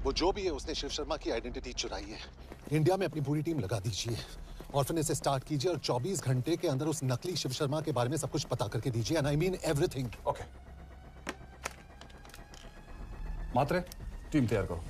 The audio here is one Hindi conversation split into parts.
वो जो भी है उसने शिव शर्मा की आइडेंटिटी चुराई है। इंडिया में अपनी पूरी टीम लगा दीजिए, ऑर्फनेज से स्टार्ट कीजिए और 24 घंटे के अंदर उस नकली शिव शर्मा के बारे में सब कुछ पता करके दीजिए। And I mean everything. Okay Matre, team तैयार करो।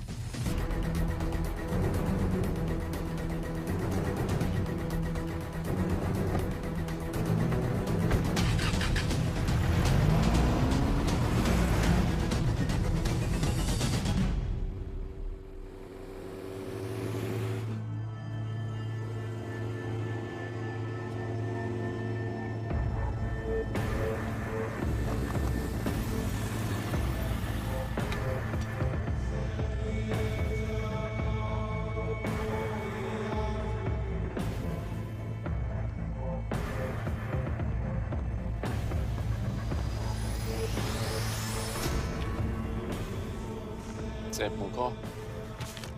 Szép munka.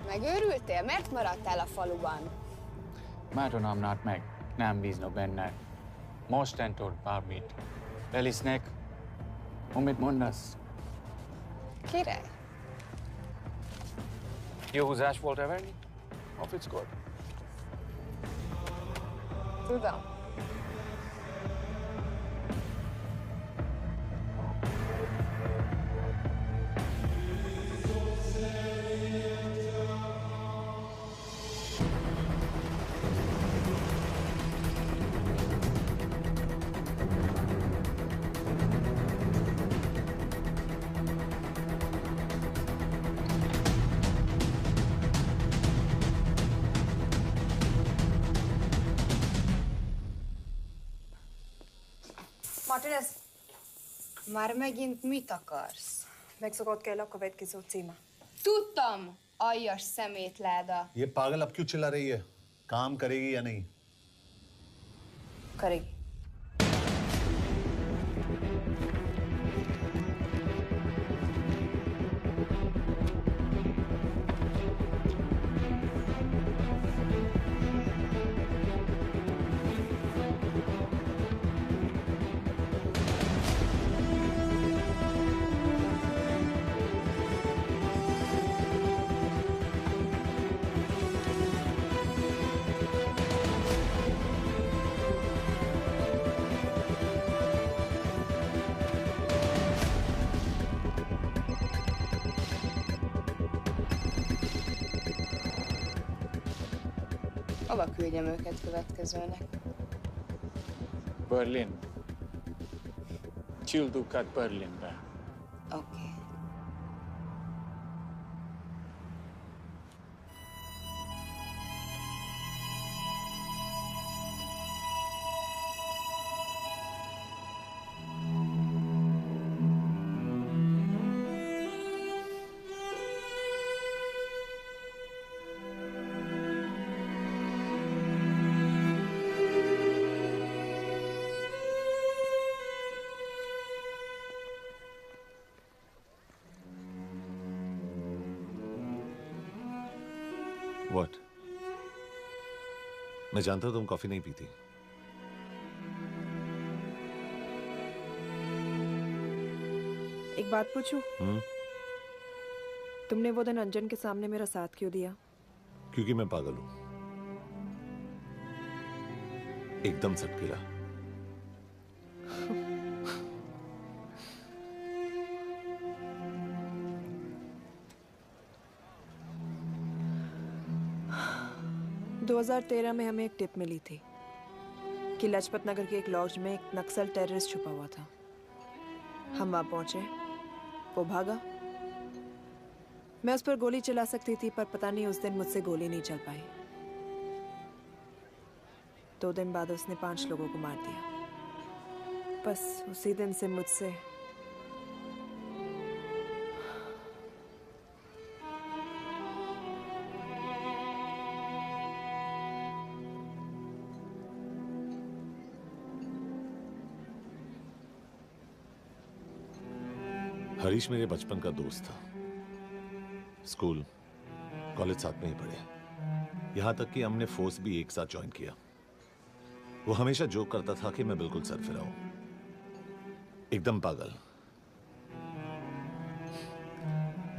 Megőrültél? Miért maradtál a faluban? Mátonám nád meg, nem bíznak benned. Mostantól bármit. Elisznek, amit mondasz. Király. Jó húzás volt everni? A fickód? Tudom. Martinez, már megint mit akarsz? Megszokott kell a következő címe. Tudtam, aljas szemétláda. ये पागल अब क्यों चिल्ला रही है? काम करेगी या नहीं? करेगी। Hova küldjem őket következőnek? Berlin. Küldőket Berlinbe. Oké. What? मैं जानता हूं तुम कॉफी नहीं पीती। एक बात पूछूं? तुमने वो दिन अंजन के सामने मेरा साथ क्यों दिया? क्योंकि मैं पागल हूं, एकदम सटकीला। – 2013 में हमें एक टिप मिली थी कि लाजपत नगर के एक लॉज में एक नक्सल टेररिस्ट छुपा हुआ था। हम वहां पहुंचे, वो भागा। मैं उस पर गोली चला सकती थी, पर पता नहीं उस दिन मुझसे गोली नहीं चल पाई। 2 दिन बाद उसने 5 लोगों को मार दिया। बस उसी दिन से मुझसे हरीश मेरे बचपन का दोस्त था। स्कूल, कॉलेज साथ में ही पढ़े, यहां तक कि हमने फोर्स भी एक साथ ज्वाइन किया। वो हमेशा जोक करता था कि मैं बिल्कुल सरफिरा हूं, एकदम पागल।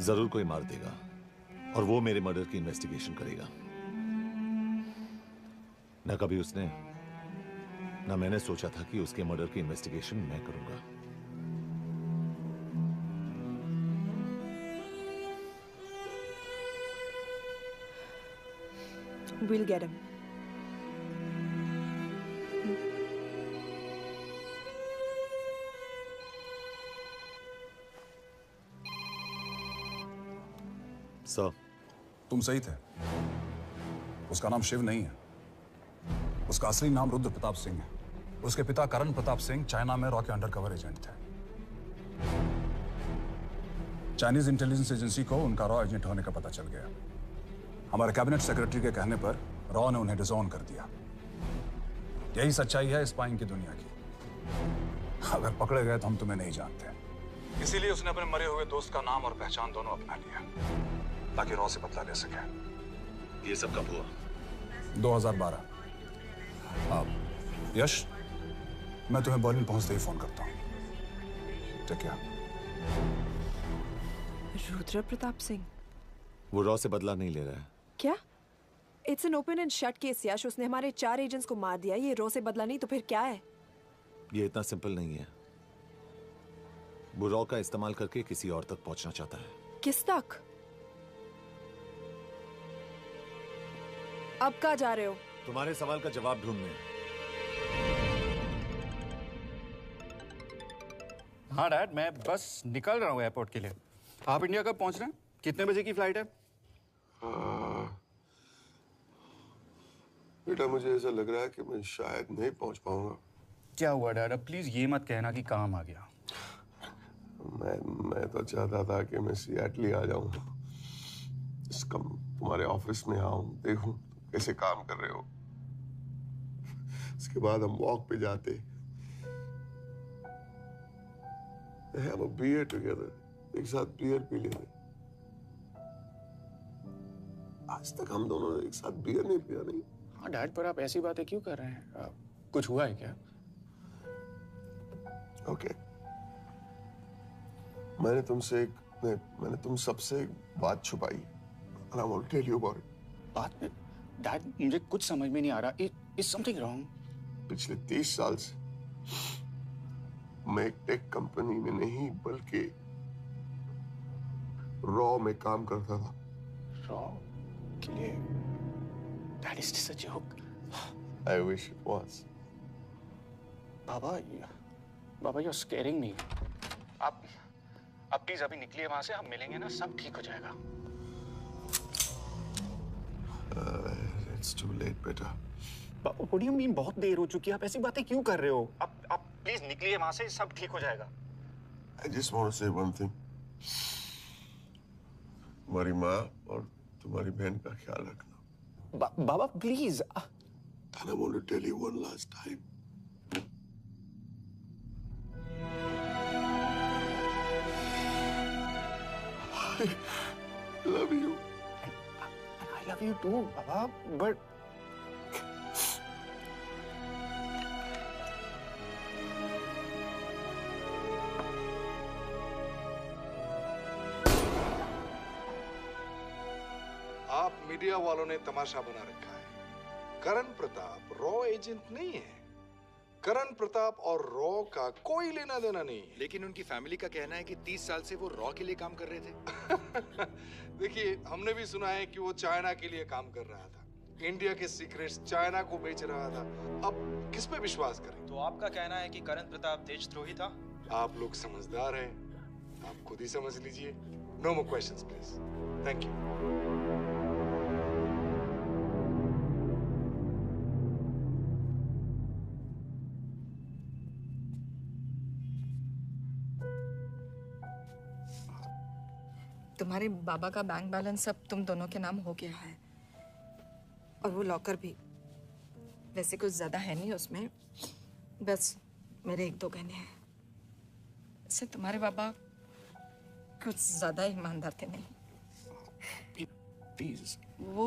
जरूर कोई मार देगा और वो मेरे मर्डर की इन्वेस्टिगेशन करेगा। ना कभी उसने, ना मैंने सोचा था कि उसके मर्डर की इन्वेस्टिगेशन मैं करूंगा। We'll get him. सर, तुम सही थे। उसका नाम शिव नहीं है। उसका असली नाम रुद्र प्रताप सिंह है। उसके पिता करण प्रताप सिंह चाइना में रॉ के अंडरकवर एजेंट थे। चाइनीज इंटेलिजेंस एजेंसी को उनका रॉ एजेंट होने का पता चल गया। हमारे कैबिनेट सेक्रेटरी के कहने पर रॉ ने उन्हें डिसऑन कर दिया। यही सच्चाई है स्पाइंग की दुनिया की। अगर पकड़े गए तो हम तुम्हें नहीं जानते, इसीलिए उसने अपने मरे हुए दोस्त का नाम और पहचान दोनों अपना लिया ताकि रॉ से बदला ले सके। ये सब कब हुआ? 2012। अब यश, मैं तुम्हें बर्लिन पहुंचते ही फोन करता हूँ। ठीक है? रुद्र प्रताप सिंह? वो रॉ से बदला नहीं ले रहा है। क्या? It's an open and shut case Yash. उसने हमारे 4 एजेंट्स को मार दिया। ये रॉ से बदला नहीं तो फिर क्या है? ये इतना सिंपल नहीं है। वो रॉ का इस्तेमाल करके किसी और तक पहुंचना चाहता है। किस तक? अब कहाँ जा रहे हो? तुम्हारे सवाल का जवाब ढूंढने। हाँ डैड, मैं बस निकल रहा हूँ एयरपोर्ट के लिए। आप इंडिया कब पहुंच रहे हैं? कितने बजे की फ्लाइट है? बेटा, मुझे ऐसा लग रहा है कि मैं शायद नहीं पहुंच पाऊंगा। क्या हुआ डैड? अब प्लीज ये मत कहना कि काम आ गया। मैं तो चाहता था कि मैं सिएटल ही आ जाऊं, तुम्हारे ऑफिस में आऊं, देखूं कैसे काम कर रहे हो। उसके बाद हम वॉक पे जाते, have a beer together, एक साथ बियर पी लेते। आज तक हम दोनों ने एक साथ बियर नहीं पिया। नहीं। हाँ डैड, पर आप ऐसी बातें क्यों कर रहे हैं? कुछ हुआ है क्या? ओके। मैंने तुम सबसे एक बात छुपाई। And I want to tell you about it. बात में डैड, मुझे कुछ समझ में नहीं आ रहा। Is something wrong? पिछले 30 साल से मैं एक टेक कंपनी में नहीं बल्कि रॉ में काम करता था। रॉ के लिए? Dad, is this a joke? I wish it was. Baba, you're scaring me. आप प्लीज अभी निकलिए वहां से। हम मिलेंगे ना, सब ठीक हो जाएगा। It's too late, बेटा। What do you mean बहुत देर हो चुकी है? आप ऐसी बातें क्यों कर रहे हो? आप प्लीज निकलिए वहां से, सब ठीक हो जाएगा। I just want to say one thing. तुम्हारी माँ और तुम्हारी बहन का ख्याल रखना। बाबा please. And I want to tell you one last time. I love you. I love you too, Baba, but आप मीडिया वालों ने तमाशा बना रखा है। करण प्रताप रॉ एजेंट नहीं है। करण प्रताप और रॉ का कोई लेना देना नहीं है। लेकिन उनकी फैमिली का कहना है कि 30 साल से वो रॉ के लिए काम कर रहे थे। देखिए, हमने भी सुना है कि वो चाइना के लिए काम कर रहा था, इंडिया के सीक्रेट्स चाइना को बेच रहा था। अब किस पे विश्वास करें? तो आपका कहना है कि करण प्रताप देशद्रोही था? आप लोग समझदार हैं, आप खुद ही समझ लीजिए। No more questions please. Thank you. तुम्हारे बाबा का बैंक बैलेंस सब तुम दोनों के नाम हो गया है, और वो लॉकर भी। वैसे कुछ ज्यादा है नहीं उसमें, बस मेरे 1-2 गहने हैं। वैसे तुम्हारे बाबा कुछ ज्यादा ईमानदार थे नहीं। प्लीज। वो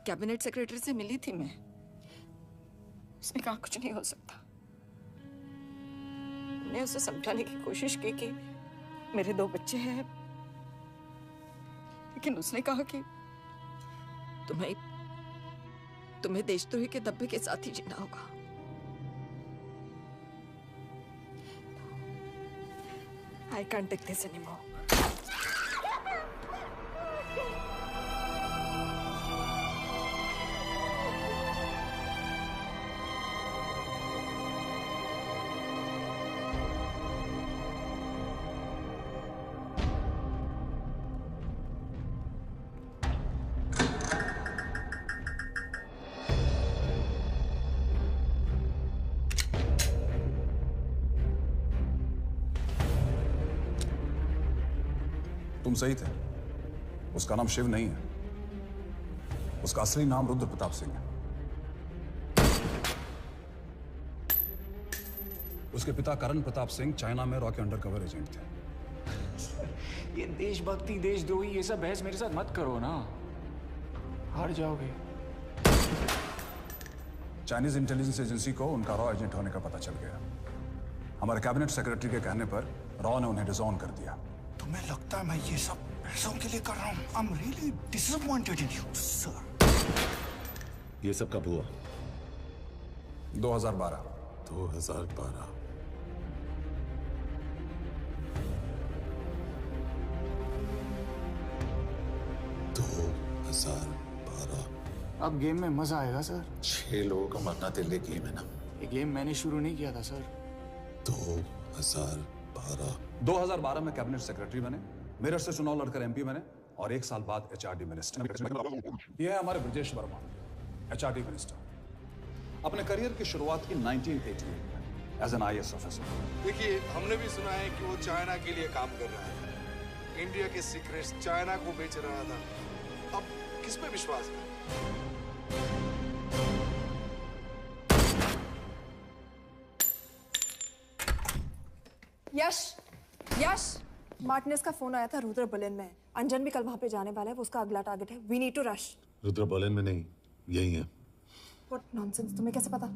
कैबिनेट सेक्रेटरी से मिली थी मैं, उसने कहा कुछ नहीं हो सकता। मैंने उसे समझाने की कोशिश की कि मेरे 2 बच्चे हैं, लेकिन उसने कहा कि तुम्हें देशद्रोही के धब्बे के साथ ही जीना होगा। I can't take this anymore. तुम सही थे। उसका नाम शिव नहीं है, उसका असली नाम रुद्र प्रताप सिंह है। उसके पिता करण प्रताप सिंह चाइना में रॉ के अंडरकवर एजेंट थे। ये देशभक्ति देशद्रोही ये सब बहस मेरे साथ मत करो ना, हार जाओगे। चाइनीज इंटेलिजेंस एजेंसी को उनका रॉ एजेंट होने का पता चल गया। हमारे कैबिनेट सेक्रेटरी के कहने पर रॉ ने उन्हें डिसऑन कर दिया। तुम्हें लगता है मैं ये सब पैसों के लिए कर रहा हूँ? I'm really disappointed in you, sir. ये सब कब हुआ? 2012। 2012। अब गेम में मजा आएगा सर। 6 लोगों का मरना दिल गेम है ना। ये गेम मैंने शुरू नहीं किया था सर। 2012 में कैबिनेट सेक्रेटरी बने, मेरठ से चुनाव लड़कर एमपी बने और 1 साल बाद एचआरडी मिनिस्टर। ये है हमारे ब्रजेश वर्मा, एचआरडी मिनिस्टर। अपने करियर की शुरुआत की 1988 में एज एन आईएएस ऑफिसर। देखिए, हमने भी सुना है कि वो चाइना के लिए काम कर रहा है, इंडिया के सीक्रेट्स चाइना को बेच रहा था। अब किस पे विश्वास है? यश, मार्टिनेज का फोन आया था, रुद्र बर्लिन में। अंजन भी कल वहां पे जाने वाला है, वो उसका अगला टारगेट है। We need to rush. Rudra Berlin में नहीं, यही है। व्हाट नॉनसेंस, तुम्हें कैसे पता?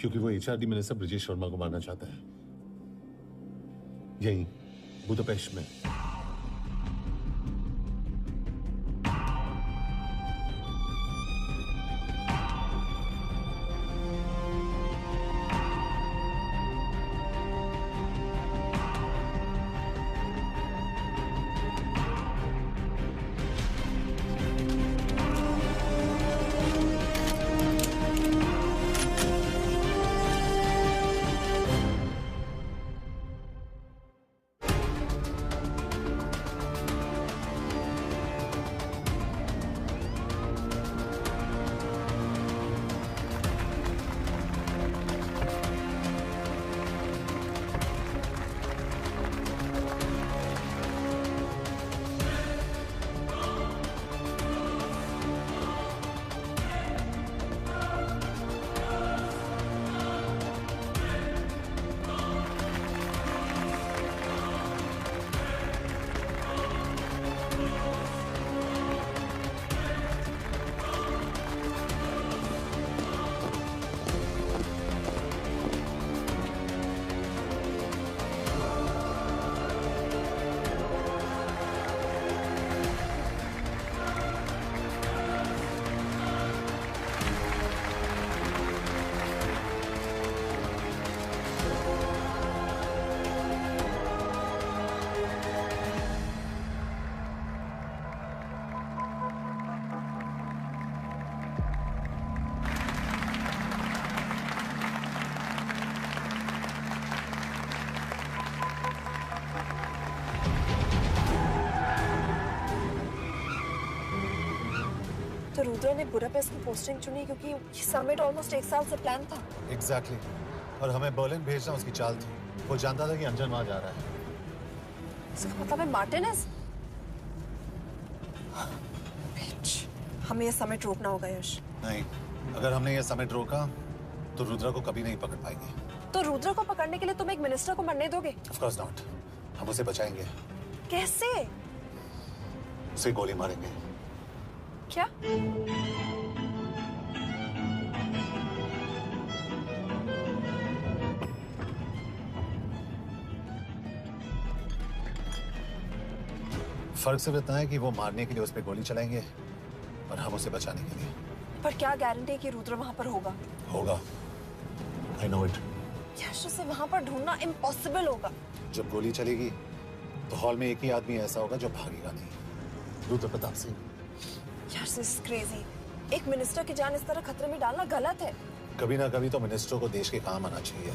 क्योंकि वो एचआरडी मिनिस्टर ब्रजेश वर्मा को मारना चाहता है, यही बुदापेस्ट में। तो रुद्र ने बुडापेस्ट की पोस्टिंग चुनी क्योंकि ये समिट ऑलमोस्ट 1 साल से प्लान था। एग्जैक्टली। और हमें बर्लिन भेजना उसकी चाल थी। वो जानता था कि अंजन वहां जा रहा है। इसका मतलब है मार्टिनेज। हमें ये समिट रोकना होगा यश। नहीं, अगर हमने ये समिट रोका तो रुद्र को कभी नहीं पकड़ पाएंगे। तो रुद्र को पकड़ने के लिए तुम एक मिनिस्टर को मरने दोगे? Of course not. हम उसे बचाएंगे। कैसे? उसे गोली मारेंगे। क्या? फर्क सिर्फ इतना है कि वो मारने के लिए उस पर गोली चलाएंगे और हम उसे बचाने के लिए। पर क्या गारंटी है कि रुद्र वहां पर होगा? होगा, आई नो इट। यश, उसे वहां पर ढूंढना इम्पॉसिबल होगा। जब गोली चलेगी तो हॉल में एक ही आदमी ऐसा होगा जो भागेगा नहीं, रुद्र प्रताप सिंह। यश, दिस इज क्रेजी। एक मिनिस्टर की जान इस तरह खतरे में डालना गलत है। कभी ना कभी तो मिनिस्टरों को देश के काम आना चाहिए।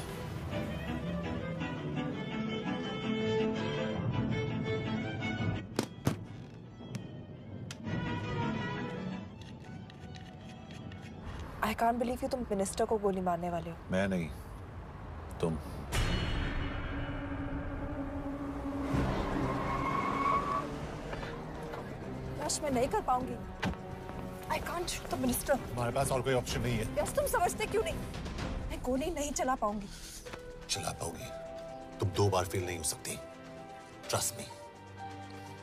आई कांट बिलीव कि तुम मिनिस्टर को गोली मारने वाले हो। मैं नहीं, तुम। यश, मैं नहीं कर पाऊंगी। I can't shoot the minister. हमारे पास और कोई ऑप्शन नहीं है। यश, तुम समझते क्यों नहीं? मैं गोली नहीं चला पाऊंगी। चला पाओगी, तुम 2 बार फेल नहीं हो सकती। Trust me,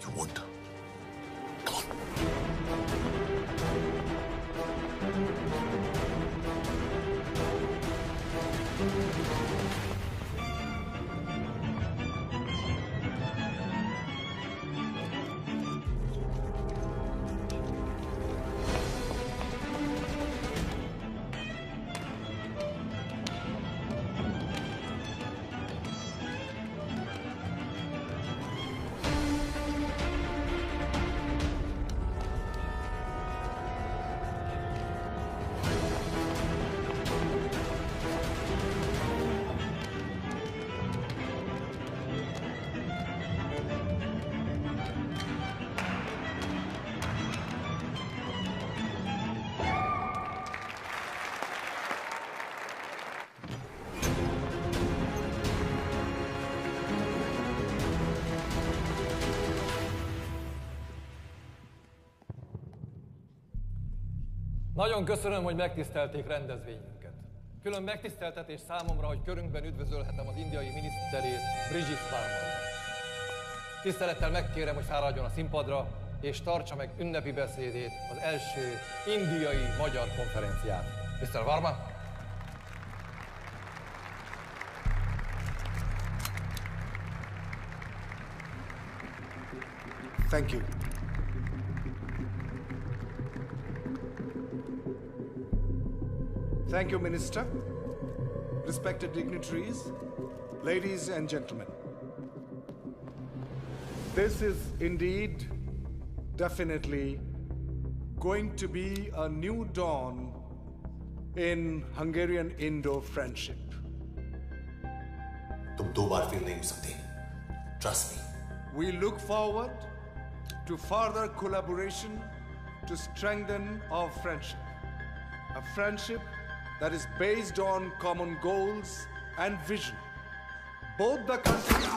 you won't. Come on. Nagyon köszönöm, hogy megtisztelték rendezvényünket. Külön megtiszteltetés számomra, hogy körünkben üdvözölhetem az indiai miniszterét, Brigitte Varma. Tisztelettel megkérem, hogy fáradjon a színpadra, és tartsa meg ünnepi beszédét az első indiai-magyar konferencián. Mr. Varma? Thank you. Thank you, Minister. Respected dignitaries, ladies and gentlemen. This is indeed, definitely, going to be a new dawn in Hungarian-Indo friendship. तुम 2 बार फेल नहीं हो सकती। Trust me. We look forward to further collaboration to strengthen our friendship. A friendship that is based on common goals and vision. Both the countries...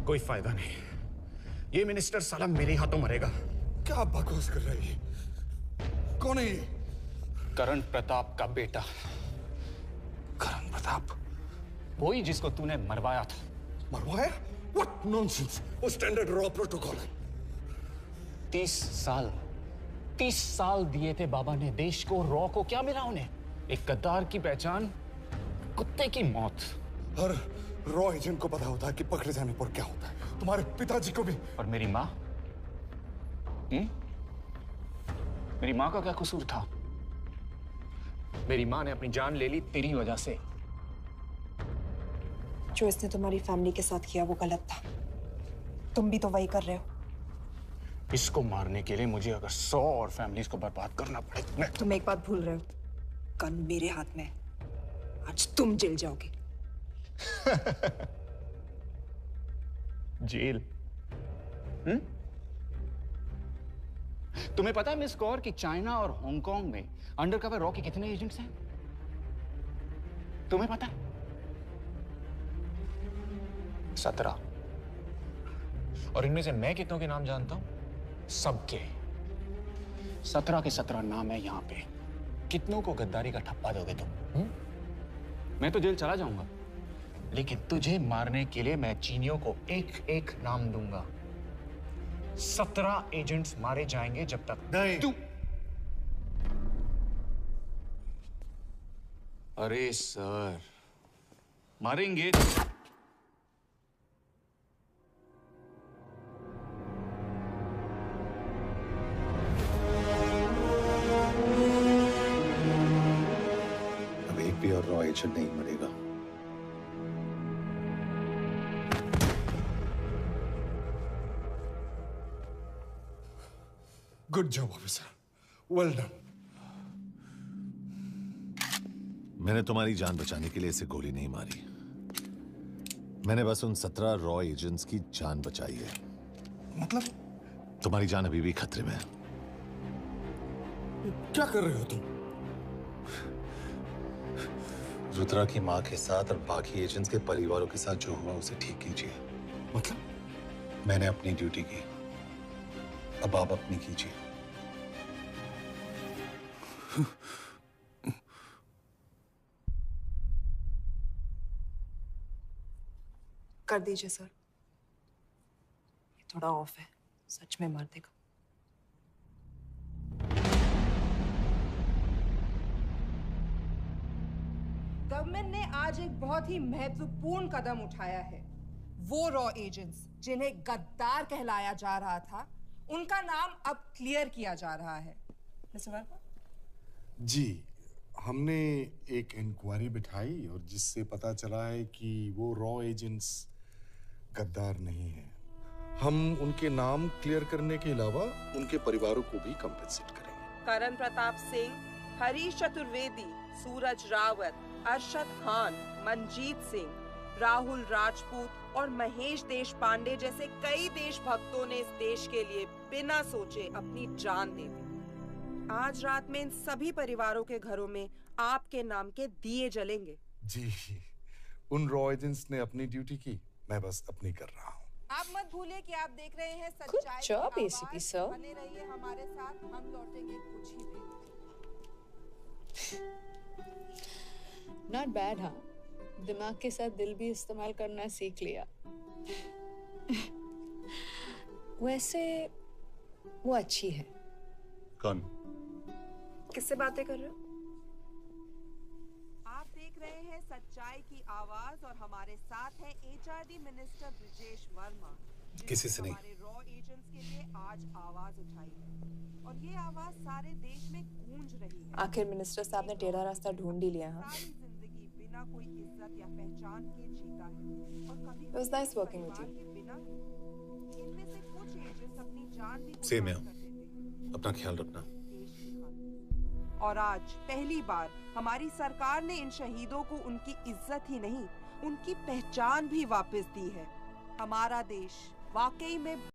कोई फायदा नहीं। ये मिनिस्टर साला मेरे हाथों मरेगा। क्या बकवास कर रही है? कौन है ये? करण प्रताप का बेटा। करण प्रताप? वही जिसको तूने मरवाया था। मरवाया? What nonsense! वो स्टैंडर्ड रॉ प्रोटोकॉल है। 30 साल दिए थे बाबा ने देश को। रॉ को क्या मिला उन्हें? एक गद्दार की पहचान, कुत्ते की मौत। हर रॉ एजेंट को पता होता है कि पकड़े जाने पर क्या होता है। तुम्हारे पिताजी को भी। और मेरी माँ? मेरी माँ का क्या कसूर था? मेरी माँ ने अपनी जान ले ली तेरी वजह से। जो इसने तुम्हारी फैमिली के साथ किया वो गलत था। तुम भी तो वही कर रहे हो। इसको मारने के लिए मुझे अगर 100 और फैमिलीज को बर्बाद करना पड़े। तुम एक बात भूल रहे हो, गन मेरे हाथ में। आज तुम जेल जाओगे। जेल? तुम्हें पता है मिस कौर कि चाइना और हांगकांग में अंडरकवर रॉ के कितने एजेंट्स हैं? तुम्हें पता है? 17। और इनमें से मैं कितनों के नाम जानता हूं? सबके। 17 के 17 नाम है यहां पे। कितनों को गद्दारी का ठप्पा दोगे तुम? मैं तो जेल चला जाऊंगा, लेकिन तुझे मारने के लिए मैं चीनियों को एक एक नाम दूंगा। 17 एजेंट्स मारे जाएंगे जब तक नहीं। तू। अरे सर, मारेंगे। अब एक भी और रॉ एजेंट नहीं मरेगा। Good job officer, well done. मैंने तुम्हारी जान बचाने के लिए इसे गोली नहीं मारी। मैंने बस उन 17 रॉ एजेंट्स की जान बचाई है। मतलब? तुम्हारी जान अभी भी खतरे में है। क्या कर रहे हो तुम? रुद्रा की मां के साथ और बाकी एजेंट्स के परिवारों के साथ जो हुआ उसे ठीक कीजिए। मतलब? मैंने अपनी ड्यूटी की, अब आप अपनी कीजिए। कर दीजिए सर। ये थोड़ा ऑफ है, सच में मार देगा। गवर्नमेंट ने आज एक बहुत ही महत्वपूर्ण कदम उठाया है। वो रॉ एजेंट्स जिन्हें गद्दार कहलाया जा रहा था, उनका नाम अब क्लियर किया जा रहा है। मिस्टर वर्मा? जी, हमने एक इंक्वायरी बिठाई और जिससे पता चला है कि वो रॉ एजेंट्स गद्दार नहीं है। हम उनके नाम क्लियर करने के अलावा उनके परिवारों को भी कंपेंसेट करेंगे। करण प्रताप सिंह, हरीश चतुर्वेदी, सूरज रावत, अरशद खान, मनजीत सिंह, राहुल राजपूत और महेश देश पांडे जैसे कई देशभक्तों ने इस देश के लिए बिना सोचे अपनी जान दे दी। आज रात में इन सभी परिवारों के घरों में आपके नाम के दिए जलेंगे। जी, उन रॉ एजेंट्स ने अपनी ड्यूटी की, मैं बस अपनी कर रहा हूँ। आप मत भूलिए कि आप देख रहे हैं सच्चाई की आवाज। ACP sir. बने रहिए हमारे साथ, हम लौटेंगे कुछ ही देर। Not bad. हाँ, दिमाग के साथ दिल भी इस्तेमाल करना सीख लिया। वैसे वो अच्छी है। कौन? किससे बातें कर रहे हो? आप देख रहे हैं सच्चाई की आवाज और हमारे साथ है HRD मिनिस्टर ब्रिजेश वर्मा, किसी से नहीं। हमारे रॉ एजेंट्स के लिए आज आवाज उठाई है और ये आवाज सारे देश में गूंज रही है। आखिर मिनिस्टर साहब ने टेढ़ा रास्ता ढूंढ ही लिया। हाँ, सारी जिंदगी बिना कोई इज्जत या पहचान के जीता है और कभी It was nice working with you. बिना इनमें से कुछ एजेंट्स अपनी जान भी सेम है। कुर्बान कर देते हैं। अपना ख्याल रखना। और आज पहली बार हमारी सरकार ने इन शहीदों को उनकी इज्जत ही नहीं, उनकी पहचान भी वापस दी है। हमारा देश वाकई में